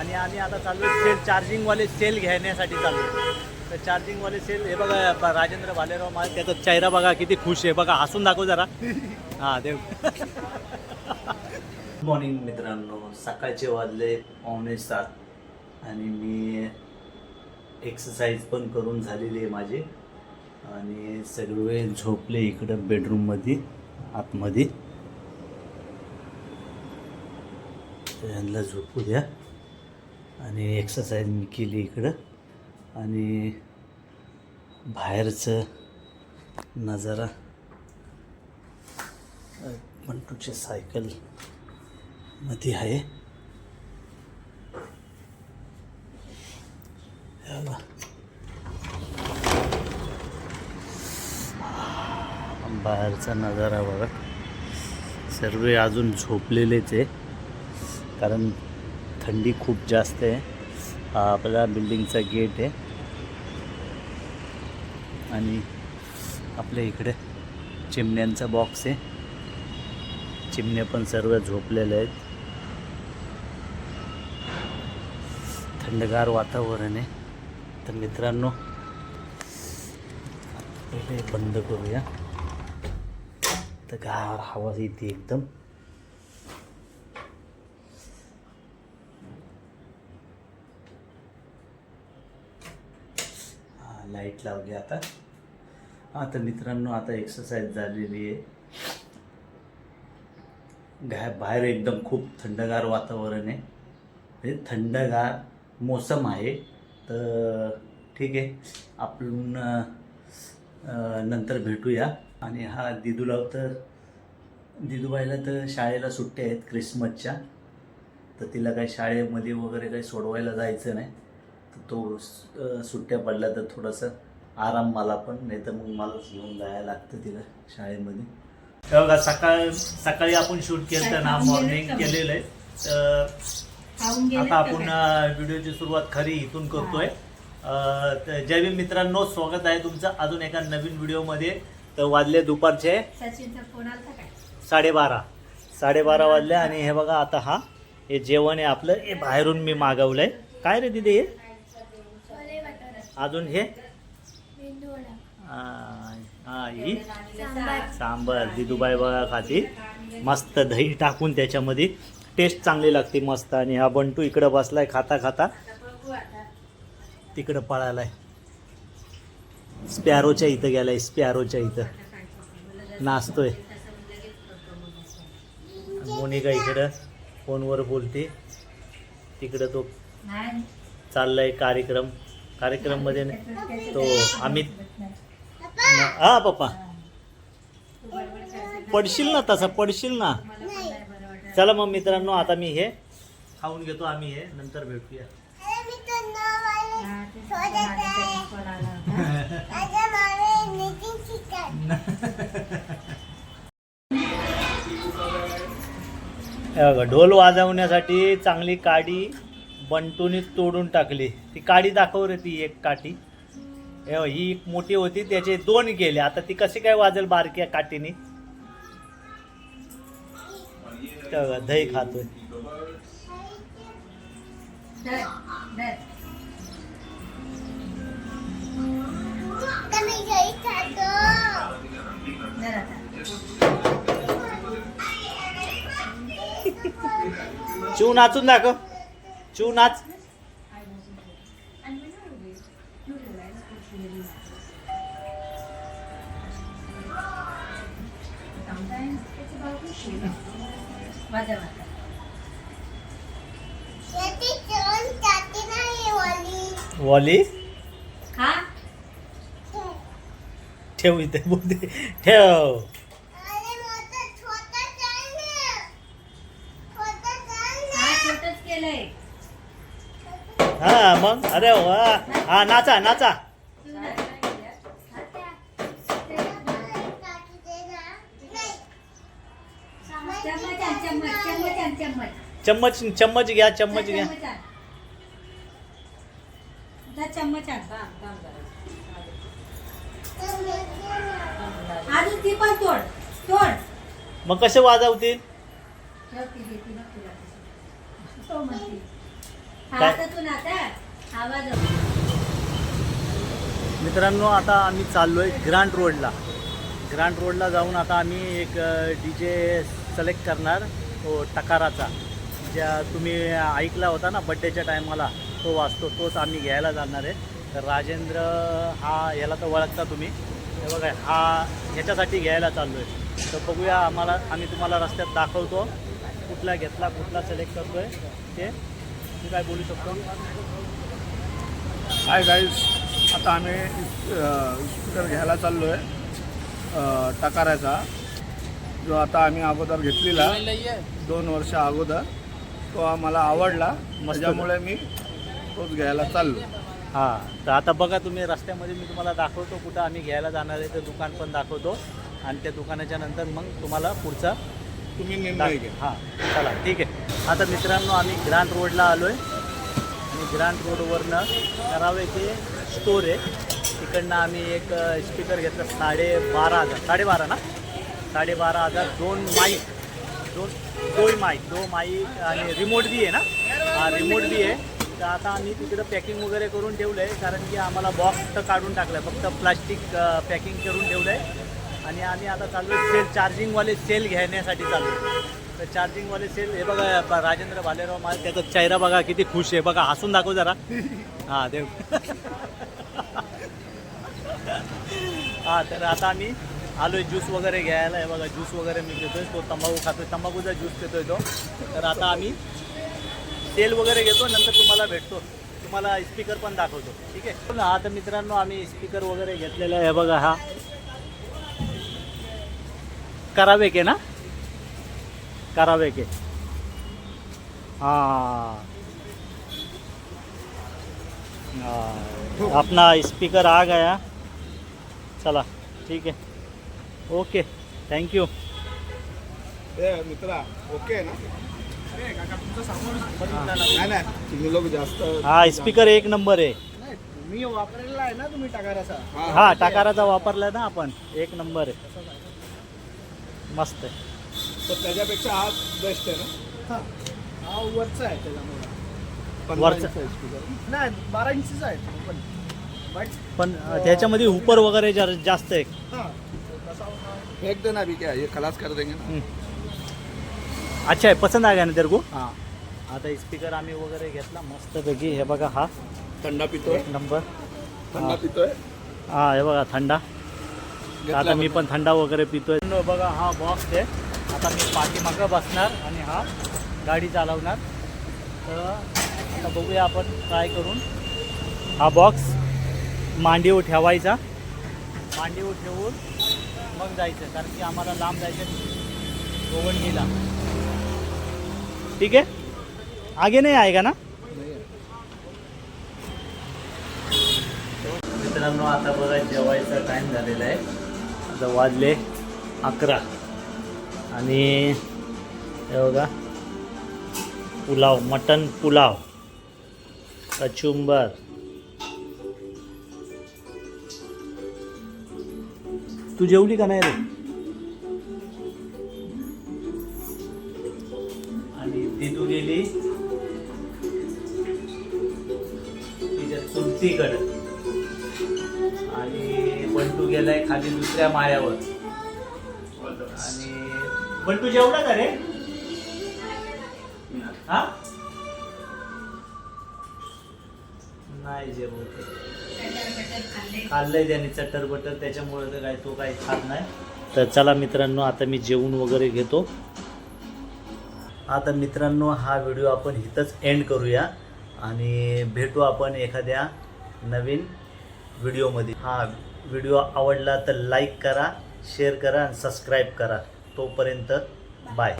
आणि आम्ही आता चाललो सेल चार्जिंगवाले सेल घेण्यासाठी चाललो. तर चार्जिंगवाले सेल हे बघा राजेंद्र भालेराव मला त्याचा चेहरा बघा किती खुश आहे बघा, हसून दाखव जरा. हां देव. गुड मॉर्निंग मित्रांनो, सकाळचे वाजले 6:45 आणि मी एक्सरसाइज पण करून झालेली आहे माझी आणि सगळे झोपले इकडं बेडरूममध्ये आतमध्ये. त्यांना झोपू द्या आणि एक्सरसाइज मी केली इकडं आणि बाहेरचं नजारा मंटूच्या सायकल मध्ये आहे. बाहेरचा नजारा बघा, सर्व अजून झोपलेलेच आहे कारण थंडी खूप जास्त आहे. हा आपला बिल्डिंगचा गेट आहे आणि आपल्या इकडे चिमण्यांचा बॉक्स आहे. चिमण्या पण सर्व झोपलेले आहेत. थंडगार वातावरण आहे. तर मित्रांनो पहिले बंद करूया, तर गार हवा येते एकदम. लाईट लावली आता. तर मित्रांनो आता एक्सरसाइज झालेली आहे. बाहेर एकदम खूप थंडगार वातावरण आहे, म्हणजे थंडगार मोसम आहे. तर ठीक आहे, आपण नंतर भेटूया. आणि हा दिदूबाईला तर शाळेला सुट्ट्या आहेत क्रिसमसच्या, तर तिला काही शाळेमध्ये वगैरे काही सोडवायला जायचं नाही. तर तो सुट्ट्या पडल्या तर थोडंसं आराम मला पण, नाही तर मग मलाच घेऊन जायला लागतं तिला शाळेमध्ये. बघा सकाळी आपण शूट केलं ना, मॉर्निंग केलेलं आहे. तर आता आपण व्हिडिओची सुरुवात खरी इथून करतोय. तर जय भीम मित्रांनो, स्वागत आहे तुमचं अजून एका नवीन व्हिडिओमध्ये. तर वाजले दुपारचे 12:30 वाजले आणि हे बघा आता हे जेवण आहे आपलं. हे बाहेरून मी मागवलंय. काय रे दिदे हे? अजून हे ही सांबर दिदूबाई बघा खाती, मस्त दही टाकून त्याच्यामध्ये, टेस्ट चांगली लागते मस्त. आणि हा बंटू इकडं बसलाय खाता खाता, तिकडं पळालाय, स्पॅरोच्या इथं गेलाय, स्पॅरोच्या इथं नाचतोय. मोनिका इकडं फोनवर बोलते, तिकडं तो चाललाय कार्यक्रम मध्ये तो अमित. हा पप्पा पडशील ना, तसा पडशील ना. चला मग मित्रांनो, आता मी हे खाऊन घेतो, आम्ही हे नंतर भेटूया. ढोल वाजवण्यासाठी चांगली काडी बंटूने तोडून टाकली. ती काडी दाखव रे, ती एक काठी ही मोठी होती, त्याचे 2 गेले. आता ती कशी काय वाजेल बारक्या काठीने. दही खातोय. चिव नाचून दाखव, चिव नाच. वॉली ठेव इथे, बोलते ठेव. हा मग अरे वा, हा नाचा नाचा. चम्मच घ्या, चम्मच घ्या. अजून ती पण तोड तोड. मग कसे वाजवतील? मित्रांनो आता आम्ही चाललोय ग्रँड रोडला जाऊन आता आम्ही एक DJ सिलेक्ट करणार तो टकाराचा, ज्या तुम्ही ऐकला होता ना बड्डेच्या टायमाला तो वाजतो, तोच आम्ही घ्यायला जाणार आहे. तर राजेंद्र हा याला तर ओळखता तुम्ही, हे बघा हा ह्याच्यासाठी घ्यायला चाललो आहे. तर बघूया, आम्ही तुम्हाला रस्त्यात दाखवतो कुठला घेतला, कुठला सिलेक्ट करतो आहे ते. मी काय बोलू शकतो? हाय गाईज, आता आम्ही स्कूटर घ्यायला चाललो आहे टकाराचा, जो आता आम्ही अगोदर घेतलेला 2 वर्ष अगोदर. तो आम्हाला आवडला, त्याच्यामुळे मी तोच घ्यायला चाललो. हां, तर आता बघा तुम्ही रस्त्यामध्ये मी तुम्हाला दाखवतो कुठं आम्ही घ्यायला जाणार आहे, ते दुकान पण दाखवतो आणि त्या दुकानाच्या नंतर मग तुम्हाला पुढचा तुम्ही निर्णय घ्या. हां चला ठीक आहे. आता मित्रांनो आम्ही ग्रँड रोडला आलो आहे आणि ग्रँड रोडवरनं करावेचे स्टोर आहे, तिकडनं आम्ही एक स्पीकर घेतला 12,500 12,500 ना 12,500, 2 माईक आणि रिमोट बी आहे ना, हा रिमोट बी आहे. तर आता आम्ही तिकडं पॅकिंग वगैरे करून ठेवलं आहे, कारण की आम्हाला बॉक्स तर काढून टाकलं आहे, फक्त प्लास्टिक पॅकिंग करून ठेवलं आहे. आणि आम्ही आता चाललो आहे चार्जिंगवाले सेल घेण्यासाठी चाललो आहे. तर चार्जिंगवाले सेल हे बघा, राजेंद्र भालेराव माझा त्याचा चेहरा बघा किती खुश आहे, बघा हसून दाखव जरा. हां देव. हां, तर आता आम्ही आलो आहे ज्यूस वगैरे घ्यायला. आहे बघा ज्यूस वगैरे मी घेतोय, तो तंबाखू खातोय, तंबाखूचा ज्यूस पितोय तो. तर आता आम्ही सेल वगैरे घेतो, नंतर तुम्हाला भेटतो, तुम्हाला स्पीकर पण दाखवतो, ठीक आहे. हा तर मित्रांनो आम्ही स्पीकर वगैरे घेतलेला आहे. बघा हा करावेके ना, करावेके. हाँ अपना स्पीकर आ गया. चला ठीक है, ओके, थैंक यू. मित्रा ओके आहे ना? नाही नाही, तुम्ही लोक जास्त. हा स्पीकर एक नंबर आहे. मी वापरलेला आहे ना तुम्ही टकाराचा. हा टाकाराचा वापरला ना आपण, एक नंबर आहे, मस्त आहे. तर त्याच्यापेक्षा हा बेस्ट आहे ना. हा वरचा आहे, त्याच्यामुळे वरचा स्पीकर नाही 12 इंचचा आहे पण त्याच्यामध्ये उपर वगैरे जास्त आहे. फेक देना अभी, क्या ये खलास कर देंगे ना. अच्छा आहे, पसंद आ गया ना तेरे को. हां, आता स्पीकर आम्ही वगैरे घेतला मस्तपैकी. हे बघा हा थंडा पितोय, एक नंबर थंडा पितोय. हां हे बघा थंडा. आता मी पण थंडा वगैरे पितोय. बघा हा बॉक्स आहे. आता मी पाठीमागं बसणार आणि हा गाडी चालवणार. तर आता बघूया आपण ट्राय करून. हा बॉक्स मांडीवर ठेवायचा, मांडीवर ठेवून मग जायचं, कारण की आम्हाला लांब जायचं गोवंडीला. ठीक आहे, आगे नाही आएगा ना. मित्रांनो आता बघा जेवायचा टाईम झालेला आहे. आता वाजले 11 आणि हे बघा पुलाव, मटन पुलाव, कचुंबर. तू जेवली का नाही रे? आणि दिदू गेली तिच्या चुलतीकडे आणि बंटू गेलाय खाली दुसऱ्या माळ्यावर. आणि बंटू जेवला का रे? हा नाही जेवत, खाल्लंय त्याने चटर बटर, त्याच्यामुळे तर काय तो काही खात नाही. तर चला मित्रांनो आता मी जेवून वगैरे घेतो. आता मित्रांनो हा व्हिडिओ आपण इथंच एंड करूया आणि भेटू आपण एखाद्या नवीन व्हिडिओमध्ये. हा व्हिडिओ आवडला तर लाईक करा, शेअर करा आणि सबस्क्राईब करा. तोपर्यंत बाय.